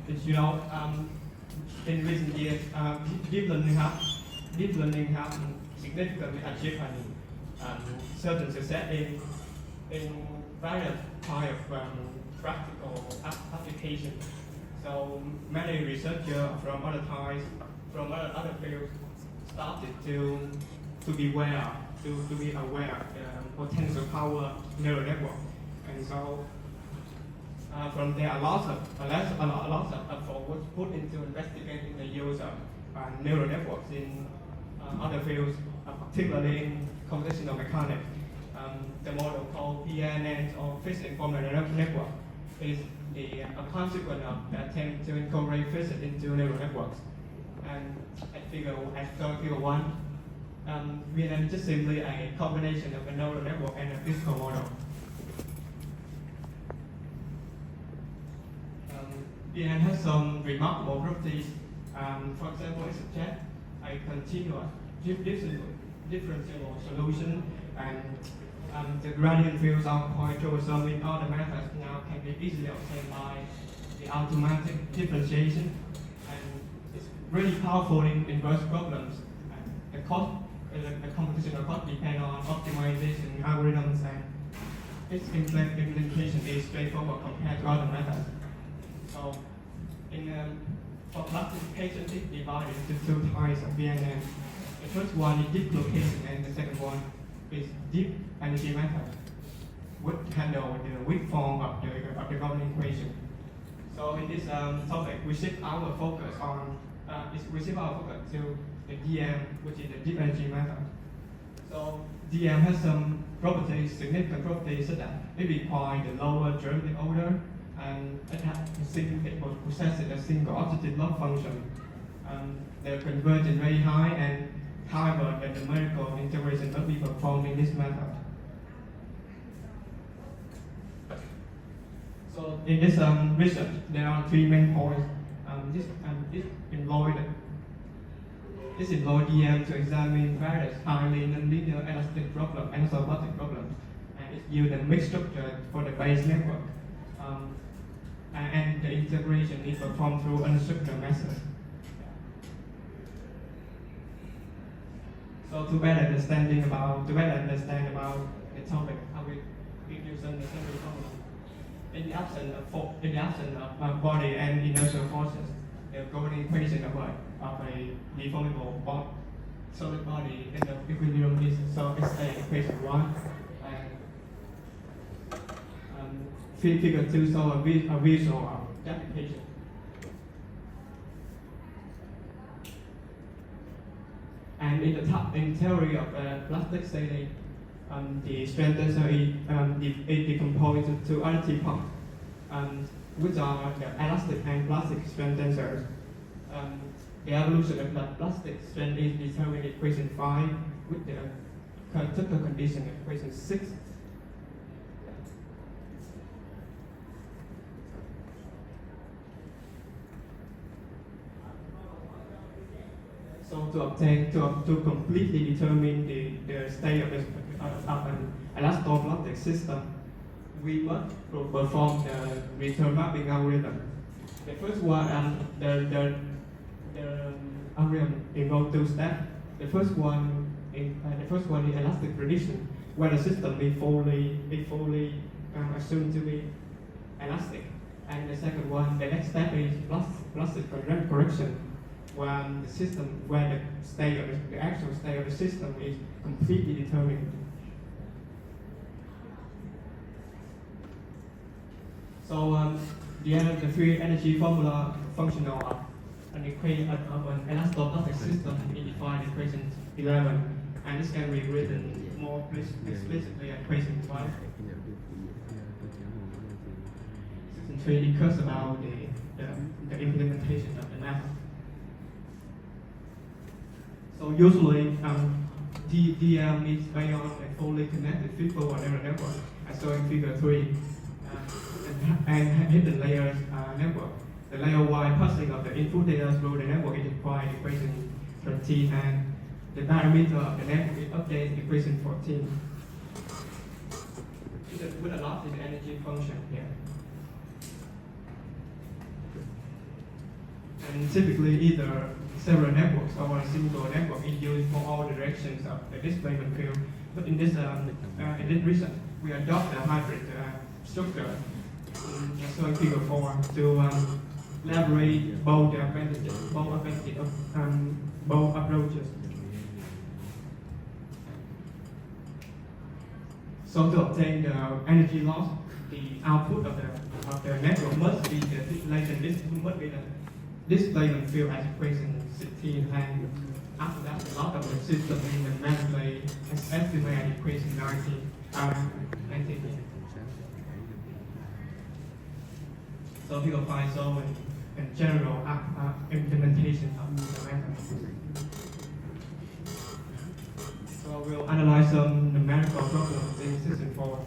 It's, in recent years, deep learning have significantly achieved certain success in various kind of practical applications. So many researchers from other types, from other fields, started to be aware potential power neural network, and so from there a lot of effort was put into investigating the use of neural networks in other fields, particularly in computational mechanics. The model called PINN, or physics-informed neural network, is a consequence of the attempt to incorporate physics into neural networks. And at figure 1, PINN is just simply a combination of a neural network and a physical model. PINN has some remarkable properties. For example, it suggests a continuous differentiable solution, and the gradient fields are quite troublesome in other methods now can be easily obtained by the automatic differentiation, and it's really powerful in inverse problems. The computational cost depends on optimization algorithms, and its implementation is straightforward compared to other methods. So, for classification, it's divided into two types of PNN. The first one is deep location, and the second one is deep energy method, which handle the weak form of the governing equation. So in this topic, we shift our focus to the DM, which is the deep energy method. So DM has some significant properties, such that it requires the lower derivative order, and it possesses a single objective loss function. The convergence very high, and however, the numerical integration must be performed in this method. So in this research, there are three main points. This employed DM to examine various highly nonlinear elastic problems and elastoplastic problems, and it used a mixed structure for the base network. And the integration is performed through unstructured methods. So to better understand about the topic, I will give you some assembly formula. In the absence of body and inertial forces, the governing equation of a deformable solid body in the equilibrium is equation 1. And figure 2 shows a visual of that equation. And in theory of plastic scaling, the strength tensor is decomposed into two other parts, which are the elastic and plastic strength tensors. The evolution of the plastic strength is determined in equation 5, with the tucker condition in equation 6. So to completely determine the state of an elastoplastic system, we must perform the return mapping algorithm. The first one, the algorithm involves two steps. The first one is elastic prediction, where the system is fully assumed to be elastic. And the second one, the next step is plastic correction, when the actual state of the system is completely determined. So the free energy formula functional of an elastoplastic system is defined in equation 11, and this can be written more explicitly in equation 5. Section 3 discusses about the implementation of the method. So usually, DM is based on a fully connected feedforward neural network, as shown in figure 3, and hidden layers network. The layer Y passing of the input data through the network is required in equation 13, and the diameter of the network is updated in equation 14. With a loss in the energy function here. And typically either several networks or a single network is used for all directions of the displacement field. But in this reason, we adopt a hybrid structure, showing figure 4, to elaborate both advantages, both approaches. So to obtain the energy loss, the output of the network must be the displacement field as equation 16, and after that the loss of the system is mathematically estimated at equation 19. So figure 5 shows in general implementation of the method. So we'll analyze some numerical problems in system 4.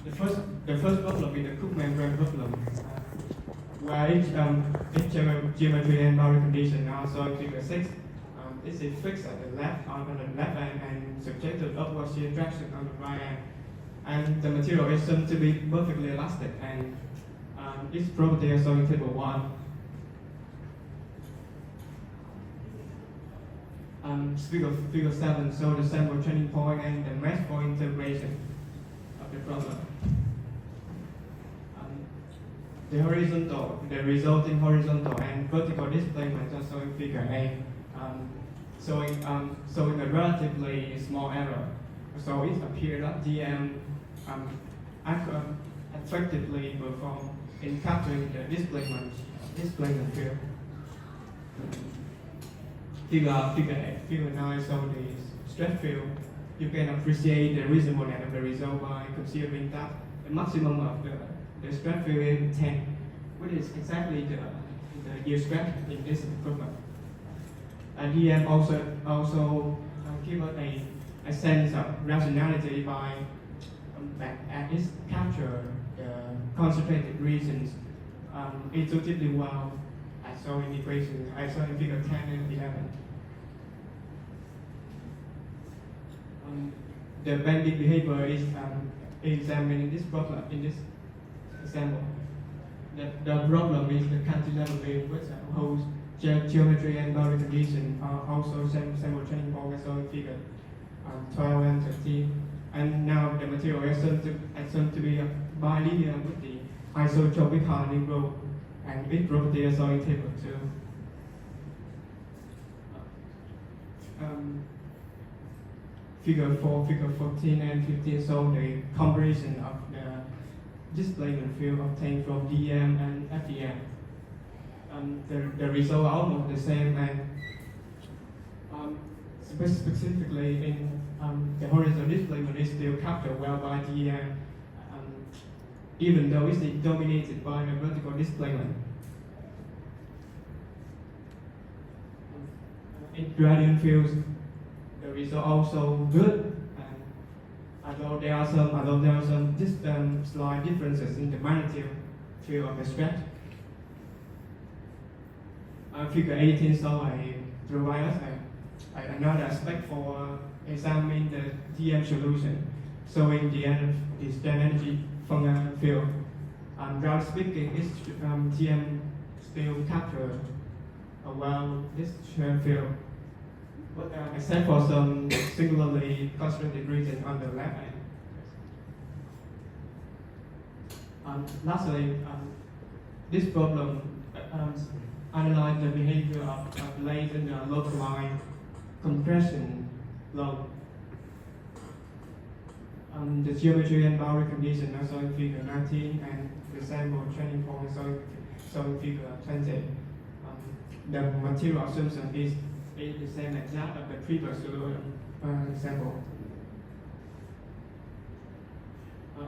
The first problem is the Cook membrane problem, where each geometry and boundary condition are shown in figure 6. This is fixed at the left end and subject to upward shear traction on the right end. And the material is shown to be perfectly elastic, and its property is shown in table 1. Figure 7 shows the sample training point and the mesh for integration of the problem. The resulting horizontal and vertical displacement are shown in figure 8, showing a relatively small error. So it appears that DM effectively perform in capturing the displacement field. Figure 9 shows the stress field. You can appreciate the reasonableness of the result by considering that the maximum of the stress field is 10, which is exactly the yield stress in this problem. And DM also give us a sense of rationality by that it capture the concentrated regions intuitively well, as shown in equation, as shown in figure 10 and 11. The bending behavior is examined in this problem, in this example. The problem is the cantilever beam, which holds geometry and boundary condition are also sample training point, as shown in figure 12 and 13. And now the material is assumed to be bilinear with the isotropic hardening rule, and its property is shown in table 2. Figure 14 and 15 show the comparison of the displacement field obtained from DM and FDM. The results are almost the same, and specifically in the horizontal displacement is still captured well by DM, even though it's dominated by the vertical displacement. In gradient fields, the result also good, although there are some slight differences in the magnitude field of the stretch. Figure 18 provides another aspect for examining the DM solution, showing the strand energy from the field. Broadly speaking, this DM still captures well this field, but except for some singularly concentrated region on the left end. Lastly, this problem analyzes the behavior of latent localized compression load. The geometry and boundary condition are shown in figure 19, and the sample training point is shown in figure 20. The material assumption is the same as that of the previous example.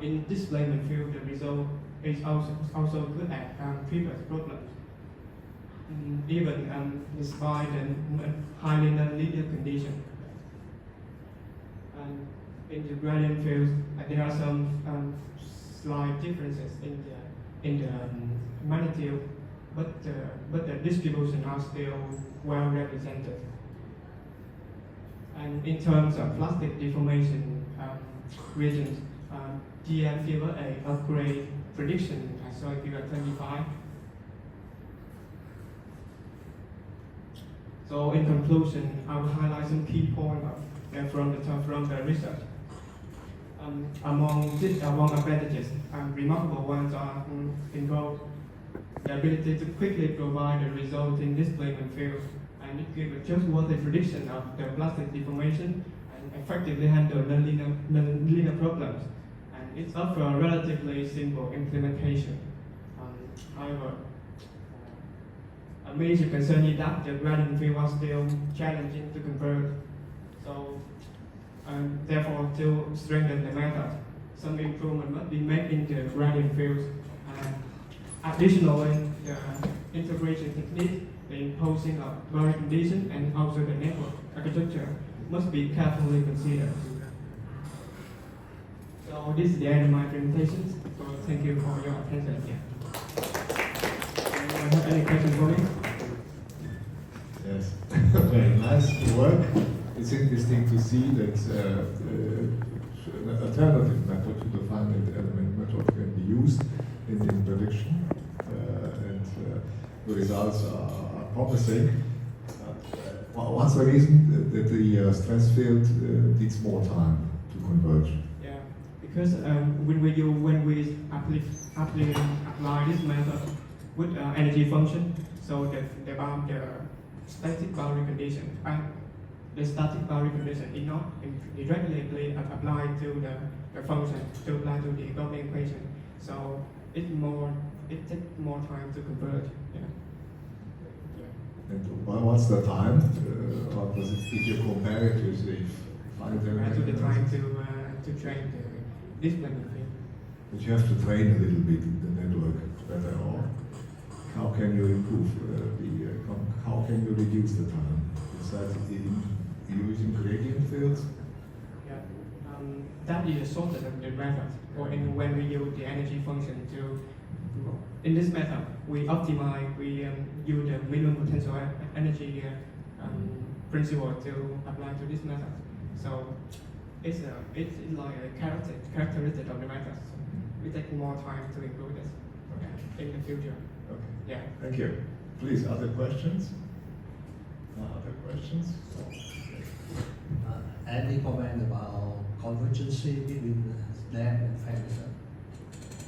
In displacement field, the result is also good at previous problems, even despite the highly nonlinear condition. In the gradient fields, there are some slight differences in the magnitude, but the distribution are still well represented. And in terms of plastic deformation regions, DM gives a upgrade prediction as shown in figure 25. So in conclusion, I will highlight some key points from the research. Among advantages, remarkable ones are involved the ability to quickly provide the resulting displacement field and give a trustworthy prediction of the plastic deformation and effectively handle non-linear problems. And it's offers a relatively simple implementation. However, a major concern is that the gradient field are still challenging to convert. So, therefore, to strengthen the method, some improvement must be made in the gradient fields. Additionally, the integration technique, the imposing of boundary condition, and also the network architecture must be carefully considered. So this is the end of my presentation. So thank you for your attention. Anyone have any questions for me? Yes, very nice work. It's interesting to see that an alternative method to the finite element method can be used in the prediction, and the results are promising. What's the reason that the stress field needs more time to converge? Yeah, because when we apply this method with energy function, so the static boundary condition and the static boundary condition is not directly applied to the function to apply to the governing equation. So it takes more time to converge. Yeah. And what's the time? What was it if you compare it with the finite element? To the time to train the displacement field. But you have to train a little bit the network better, or how can you improve how can you reduce the time? Is that in using gradient fields? Yeah, that is a sort of the method, or when we use the energy function to. In this method, we use the minimum potential energy principle to apply to this method. So it's like a characteristic of the method. So it takes more time to improve this in the future. Okay. Yeah. Thank you. Please, other questions? Other questions? Any comment about convergence between them and Ferguson?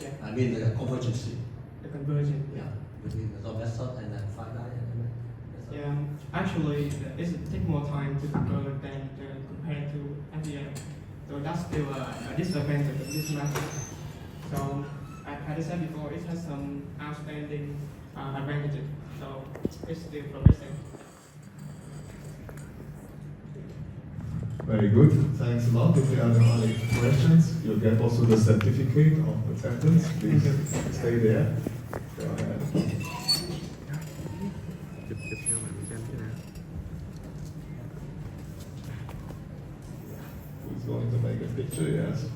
Yeah. I mean the convergence. The conversion. Yeah, between the method and then finite element. Yeah, actually, it takes more time to convert than compared to FEM. So that's still a disadvantage of this method. So, as I said before, it has some outstanding advantages. So, it's still progressing. Very good. Thanks a lot. If there are no other questions, you'll get also the certificate of attendance. Please stay there. Go ahead. Who's going to make a picture? Yes.